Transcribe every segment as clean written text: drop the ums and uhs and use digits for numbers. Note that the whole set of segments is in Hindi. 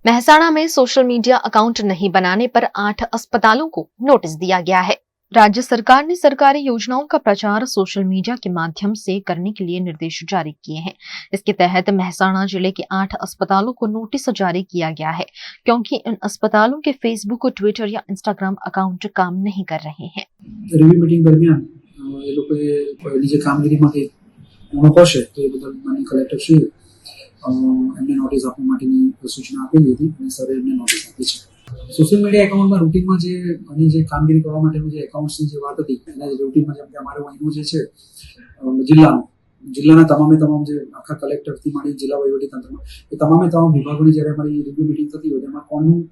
मेहसाणा में सोशल मीडिया अकाउंट नहीं बनाने पर 8 अस्पतालों को नोटिस दिया गया है। राज्य सरकार ने सरकारी योजनाओं का प्रचार सोशल मीडिया के माध्यम से करने के लिए निर्देश जारी किए हैं। इसके तहत मेहसाणा जिले के 8 अस्पतालों को नोटिस जारी किया गया है, क्योंकि इन अस्पतालों के फेसबुक, ट्विटर या इंस्टाग्राम अकाउंट काम नहीं कर रहे हैं। रिव्यू मीटिंग दरमियान ये लोग जे कामगीरीमध्ये નોકર છે તો એ બદલ માનનીય કલેક્ટરશ્રીએ એમને નોટિસ આપવા માટેની સૂચના આપેલી હતી અને સરે એમને નોટિસ આપી છે। સોશિયલ મીડિયા એકાઉન્ટમાં રૂટીનમાં જે કામગીરી કરવા માટેનું જે એકાઉન્ટ્સની જે વાત હતી એના જે રૂટીનમાં જેમ કે અમારે અહીંનું જે છે જિલ્લાના તમામ જે આખા કલેક્ટરથી માંડી જિલ્લા વહીવટીતંત્રમાં એ તમામે તમામ વિભાગોની જ્યારે અમારી રિવ્યુ મિટિંગ થતી હોય તેમાં કોનું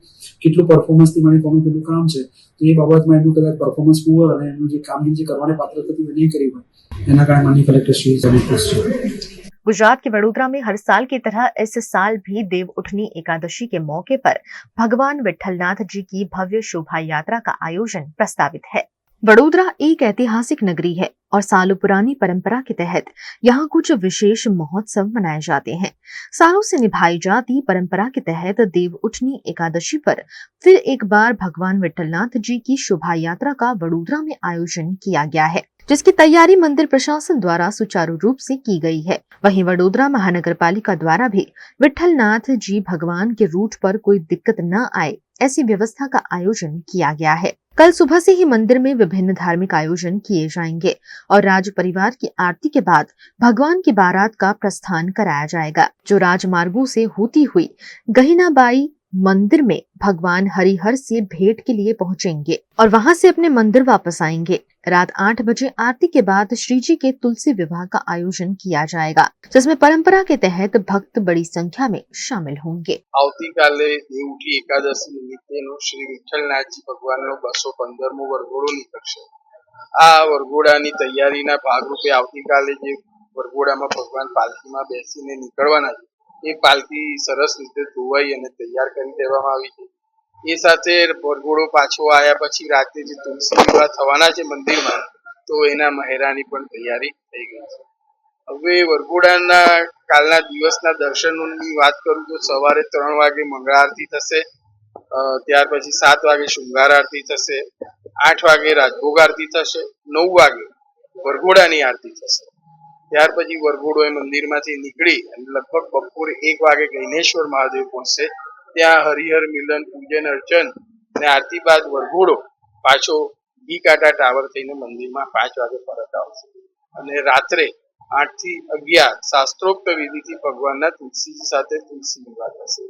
કેટલું પરફોર્મન્સથી માંડી કોનું કેટલું કામ છે તો એ બાબતમાં એમનું કદાચ પરફોર્મન્સ પુઅર અને એમનું જે કામગીરી જે કરવાને પાત્ર થતી હોય નહીં કરી હોય એના કારણે માનનીય કલેક્ટરશ્રી સર્વિસ છે। गुजरात के वडोदरा में हर साल की तरह इस साल भी देव उठनी एकादशी के मौके पर भगवान विट्ठलनाथ जी की भव्य शोभा यात्रा का आयोजन प्रस्तावित है। वडोदरा एक ऐतिहासिक नगरी है और सालों पुरानी परंपरा के तहत यहाँ कुछ विशेष महोत्सव मनाए जाते हैं। सालों से निभाई जाती परंपरा के तहत देव उठनी एकादशी पर फिर एक बार भगवान विट्ठलनाथ जी की शोभा यात्रा का वडोदरा में आयोजन किया गया है, जिसकी तैयारी मंदिर प्रशासन द्वारा सुचारू रूप से की गई है। वहीं वडोदरा महानगर पालिका द्वारा भी विट्ठलनाथ जी भगवान के रूट पर कोई दिक्कत न आए ऐसी व्यवस्था का आयोजन किया गया है। कल सुबह से ही मंदिर में विभिन्न धार्मिक आयोजन किए जाएंगे और राज परिवार की आरती के बाद भगवान की बारात का प्रस्थान कराया जाएगा, जो राजमार्गों से होती हुई गहिनाबाई मंदिर में भगवान हरिहर से भेंट के लिए पहुंचेंगे और वहां से अपने मंदिर वापस आएंगे। रात 8 बजे आरती के बाद श्री जी के तुलसी विवाह का आयोजन किया जाएगा, जिसमें परंपरा के तहत भक्त बड़ी संख्या में शामिल होंगे। આવતીકાલે દેવઉઠી એકાદશી નિમિત્તેનો શ્રી વિઠ્ઠલનાથજી ભગવાનનો 215મો વરઘોડો નીકળશે। આ વરઘોડાની તૈયારીના ભાગરૂપે આવતીકાલે જે વરઘોડામાં ભગવાન પાલખીમાં બેસીને નીકળવાના છે એ પાલખી સરસ રીતે ધોવાઈ અને તૈયાર કરી દેવામાં આવી છે। એ સાથે વરઘોડો પાછો આવ્યા પછી રાતે જે તુલસી વિવાહ થવાના છે મંદિરમાં તો એના મહેરાની પણ તૈયારી થઈ ગઈ છે। હવે વરઘોડાના કાલના દિવસના દર્શનોની વાત કરું તો સવારે 3 વાગે મંગળા આરતી થશે, ત્યાર પછી 7 વાગે શૃંગાર આરતી થશે, 8 વાગે રાજભોગ આરતી થશે, 9 વાગે વરઘોડાની આરતી થશે। ત્યાર પછી વરઘોડો એ મંદિરમાંથી નીકળી અને લગભગ બપોરે 1 વાગે ગૈનેશ્વર મહાદેવ પહોંચશે। ત્યાં હરિહર મિલન પૂજન અર્ચન અને આરતી બાદ વરઘોડો પાછો બી કાંટા ટાવર થઈને મંદિરમાં 5 વાગે પરત આવશે અને રાત્રે 8 થી 11 શાસ્ત્રોક્ત વિધિથી ભગવાનના તુલસીજી સાથે તુલસી વિવાહ થશે।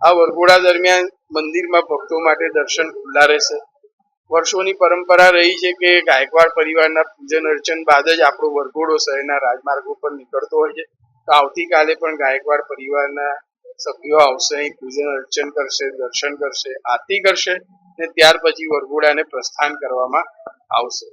આ વરઘોડા દરમિયાન મંદિરમાં ભક્તો માટે દર્શન ખુલ્લા રહેશે। વર્ષોની પરંપરા રહી છે કે ગાયકવાડ પરિવારના પૂજન અર્ચન બાદ જ આપણો વરઘોડો શહેરના રાજમાર્ગો પર નીકળતો હોય છે। તો આવતીકાલે પણ ગાયકવાડ પરિવારના સભ્યો આવશે, અહીં પૂજન અર્ચન કરશે, દર્શન કરશે, આરતી કરશે અને ત્યાર પછી વરઘોડાને પ્રસ્થાન કરવામાં આવશે।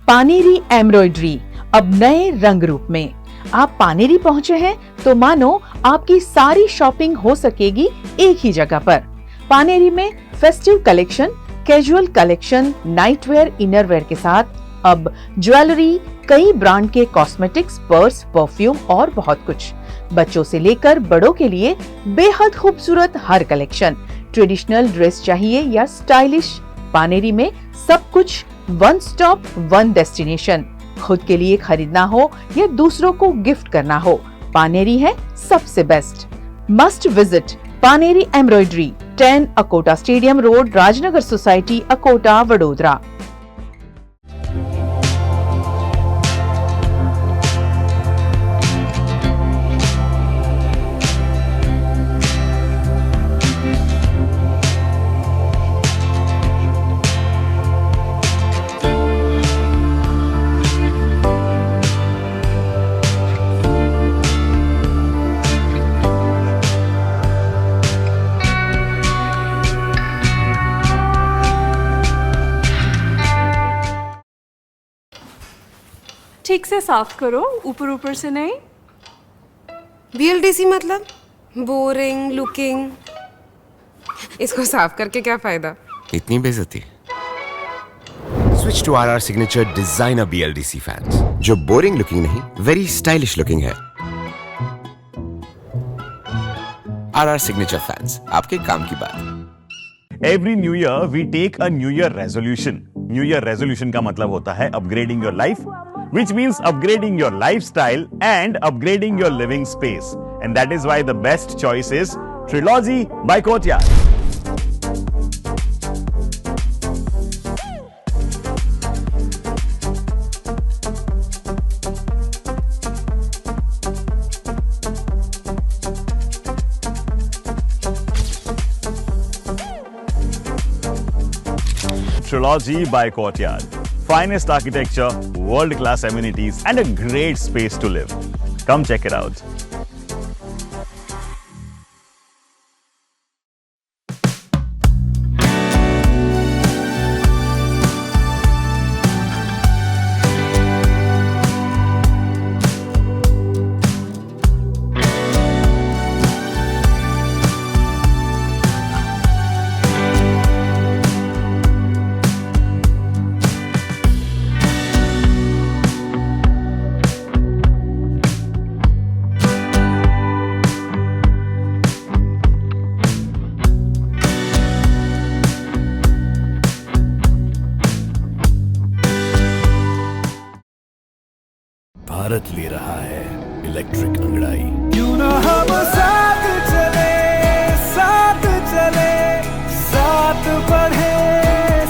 पानेरी एम्ब्रॉयडरी अब नए रंग रूप में। आप पानेरी पहुंचे हैं तो मानो आपकी सारी शॉपिंग हो सकेगी एक ही जगह पर। पानेरी में festive collection, casual collection, nightwear, innerwear के साथ अब ज्वेलरी, कई ब्रांड के कॉस्मेटिक्स, पर्स, परफ्यूम और बहुत कुछ। बच्चों से लेकर बड़ों के लिए बेहद खूबसूरत हर कलेक्शन। ट्रेडिशनल ड्रेस चाहिए या स्टाइलिश, पानेरी में सब कुछ वन स्टॉप वन डेस्टिनेशन। खुद के लिए खरीदना हो या दूसरों को गिफ्ट करना हो, पानेरी है सबसे best. Must visit Paneri embroidery, 10 Akota stadium road, Rajnagar society, Akota, Vadodara. ठीक से साफ करो, ऊपर ऊपर से नहीं। VLDC मतलब बोरिंग लुकिंग। इसको साफ करके क्या फायदा? इतनी बेइज्जती। Switch to RR signature designer BLDC fans, जो बोरिंग लुकिंग नहीं, वेरी स्टाइलिश लुकिंग है। RR Signature Fans, आपके काम की बात। Every new year we take a new year resolution. New year resolution का मतलब होता है upgrading your life, which means upgrading your lifestyle and upgrading your living space. And that is why the best choice is Trilogy by Courtyard. Trilogy by Courtyard. Finest architecture, world-class amenities, and a great space to live. Come check it out. Bharat ले रहा है इलेक्ट्रिक अंगड़ाई। क्यों ना हम साथ चले, साथ चले, साथ बढ़े,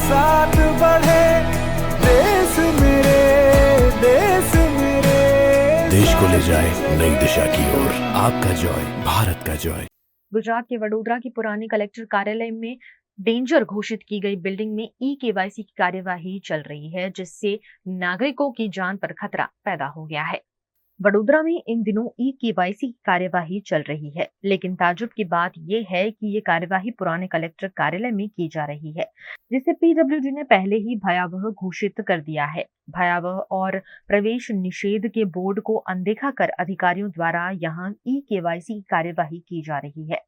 साथ बढ़े, देश मेरे, देश मेरे। देश को ले जाए नई दिशा की ओर। आपका जॉय, भारत का जॉय। गुजरात के वडोदरा की पुरानी कलेक्टर कार्यालय में डेंजर घोषित की गई बिल्डिंग में ई-केवाईसी की कार्यवाही चल रही है, जिससे नागरिकों की जान पर खतरा पैदा हो गया है। वडोदरा में इन दिनों ई-केवाईसी की कार्यवाही चल रही है, लेकिन ताज्जुब की बात यह है कि ये कार्यवाही पुराने कलेक्टर कार्यालय में की जा रही है, जिसे पीडब्ल्यूडी ने पहले ही भयावह घोषित कर दिया है। भयावह और प्रवेश निषेध के बोर्ड को अनदेखा कर अधिकारियों द्वारा यहां ई-केवाईसी की कार्यवाही की जा रही है,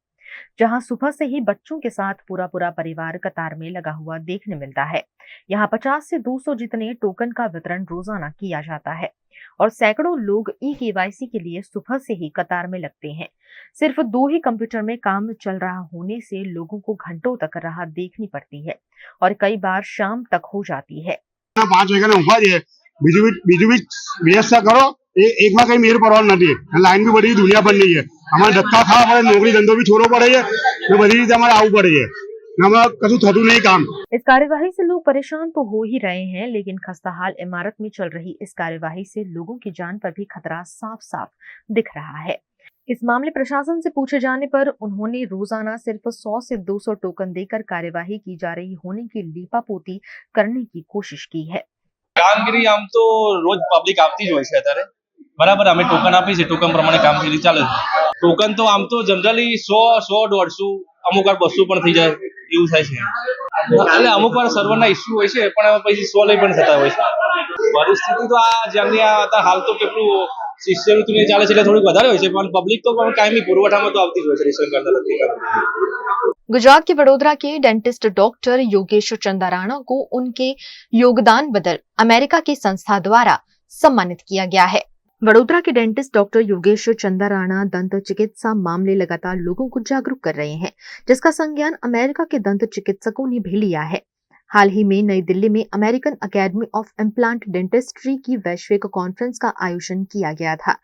जहां सुबह से ही बच्चों के साथ पूरा परिवार कतार में लगा हुआ देखने मिलता है। यहां 50 से 200 जितने टोकन का वितरण रोजाना किया जाता है और सैकड़ों लोग ई-केवाईसी के लिए सुबह से ही कतार में लगते हैं। सिर्फ 2 ही कंप्यूटर में काम चल रहा होने से लोगों को घंटों तक राह देखनी पड़ती है और कई बार शाम तक हो जाती है। 5 વાગ્યાના ઊભા છે, બીજું વ્યવસ્થા કરો, એકમાં કઈ મેર પડવાનો નથી, લાઈન બી બધી દુનિયા પર નહીં છે, અમારે ધક્કા ખાવા પડે, નોકરી ધંધો બી છોડવો પડે છે ને બધી રીતે અમારે આવવું પડે છે, અમારે કશું થતું નહીં કામ। इस कार्यवाही से लोग परेशान तो हो ही रहे हैं, लेकिन खस्ताहाल इमारत में चल रही इस कार्यवाही से लोगों की जान पर भी खतरा साफ साफ दिख रहा है। इस मामले प्रशासन से पूछे जाने पर उन्होंने रोजाना सिर्फ 100 से 200 टोकन देकर कार्यवाही की जा रही होने की लीपापोती करने की कोशिश की है। કામગીરી આમ તો રોજ પબ્લિક આવતી જ હોય છે અત્યારે, બરાબર। અમે ટોકન આપી છે, ટોકન પ્રમાણે કામગીરી ચાલે છે। ટોકન તો આમ તો જનરલી 100, 150, અમુક વાર 200 પણ થઈ જાય એવું થાય છે। એટલે અમુક વાર સર્વરના ઇસ્યુ હોય છે, પણ પછી 100 લઈ પણ થતા હોય છે। પરિસ્થિતિ તો આ જેમની આ હાલ તો કેટલું સિસ્ટમેટિક ચાલે છે એટલે થોડીક વધારે હોય છે, પણ પબ્લિક તો કાયમી પુરવઠામાં તો આવતી જ હોય છે રેશન કાર્ડ લગતી। गुजरात के वडोदरा के डेंटिस्ट डॉक्टर योगेश चंदाराणा को उनके योगदान बदल अमेरिका की संस्था द्वारा सम्मानित किया गया है। वडोदरा के डेंटिस्ट डॉक्टर योगेश चंदाराणा दंत चिकित्सा मामले लगातार लोगों को जागरूक कर रहे हैं, जिसका संज्ञान अमेरिका के दंत चिकित्सकों ने भी लिया है। हाल ही में नई दिल्ली में American academy of implant dentistry की वैश्विक कॉन्फ्रेंस का आयोजन किया गया था,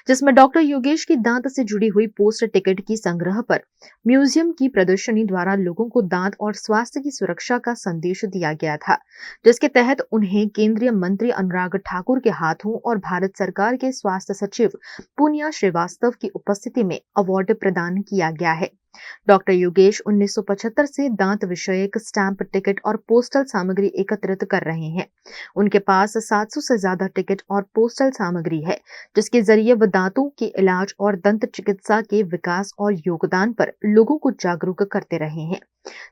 जिसमें डॉक्टर योगेश की दांत से जुड़ी हुई पोस्ट टिकट की संग्रह पर म्यूजियम की प्रदर्शनी द्वारा लोगों को दांत और स्वास्थ्य की सुरक्षा का संदेश दिया गया था, जिसके तहत उन्हें केंद्रीय मंत्री अनुराग ठाकुर के हाथों और भारत सरकार के स्वास्थ्य सचिव पुनिया श्रीवास्तव की उपस्थिति में अवार्ड प्रदान किया गया है। डॉक्टर योगेश 1975 से दांत विषयक स्टैंप टिकट और पोस्टल सामग्री एकत्रित कर रहे हैं। उनके पास 700 से ज्यादा टिकट और पोस्टल सामग्री है, जिसके जरिए वे दांतों के इलाज और दंत चिकित्सा के विकास और योगदान पर लोगों को जागरूक करते रहे हैं,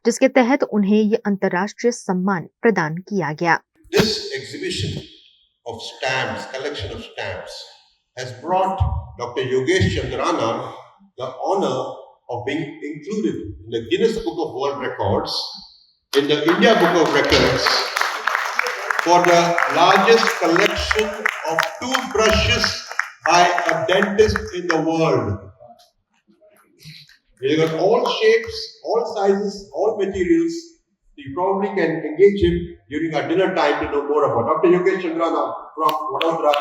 जिसके तहत उन्हें ये अंतर्राष्ट्रीय सम्मान प्रदान किया गया। This exhibition of stamps, collection of stamps, has brought Dr. Yogesh Chandarana the honor of being included in the Guinness Book of World Records, in the India Book of Records, for the largest collection of toothbrushes by a dentist in the world. He's got all shapes, all sizes, all materials. You probably can engage him during our dinner time to know more about Dr. Yogesh Chandrana from Vadodara,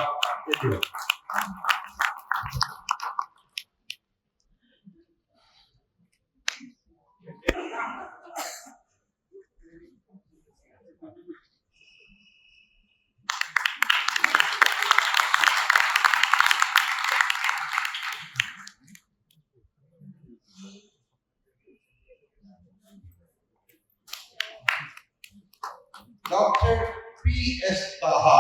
India. Dr. P.S. Taha.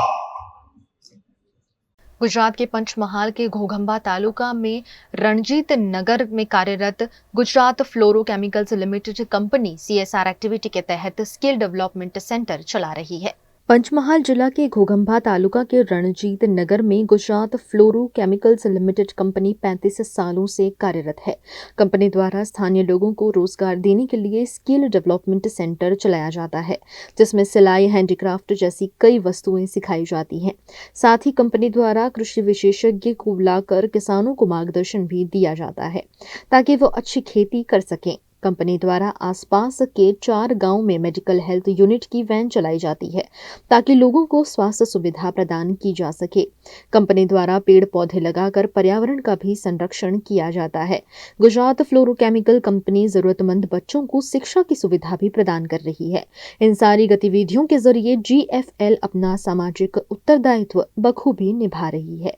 Gujarat के पंचमहाल के घोघंबा तालुका में रणजीत नगर में कार्यरत Gujarat fluorochemicals limited company CSR activity के तहत स्किल डेवलपमेंट सेंटर चला रही है। पंचमहाल जिला के घोघंबा तालुका के रणजीत नगर में गुजरात फ्लोरोकेमिकल्स लिमिटेड कंपनी 35 सालों से कार्यरत है। कंपनी द्वारा स्थानीय लोगों को रोजगार देने के लिए स्किल डेवलपमेंट सेंटर चलाया जाता है, जिसमें सिलाई, हैंडीक्राफ्ट जैसी कई वस्तुएं सिखाई जाती हैं। साथ ही कंपनी द्वारा कृषि विशेषज्ञ को बुलाकर किसानों को मार्गदर्शन भी दिया जाता है ताकि वो अच्छी खेती कर सकें। कंपनी द्वारा आसपास के 4 गांव में मेडिकल हेल्थ यूनिट की वैन चलाई जाती है ताकि लोगों को स्वास्थ्य सुविधा प्रदान की जा सके। कंपनी द्वारा पेड़ पौधे लगाकर पर्यावरण का भी संरक्षण किया जाता है। गुजरात फ्लोरोकेमिकल कंपनी जरूरतमंद बच्चों को शिक्षा की सुविधा भी प्रदान कर रही है। इन सारी गतिविधियों के जरिए GFL अपना सामाजिक उत्तरदायित्व बखूबी निभा रही है।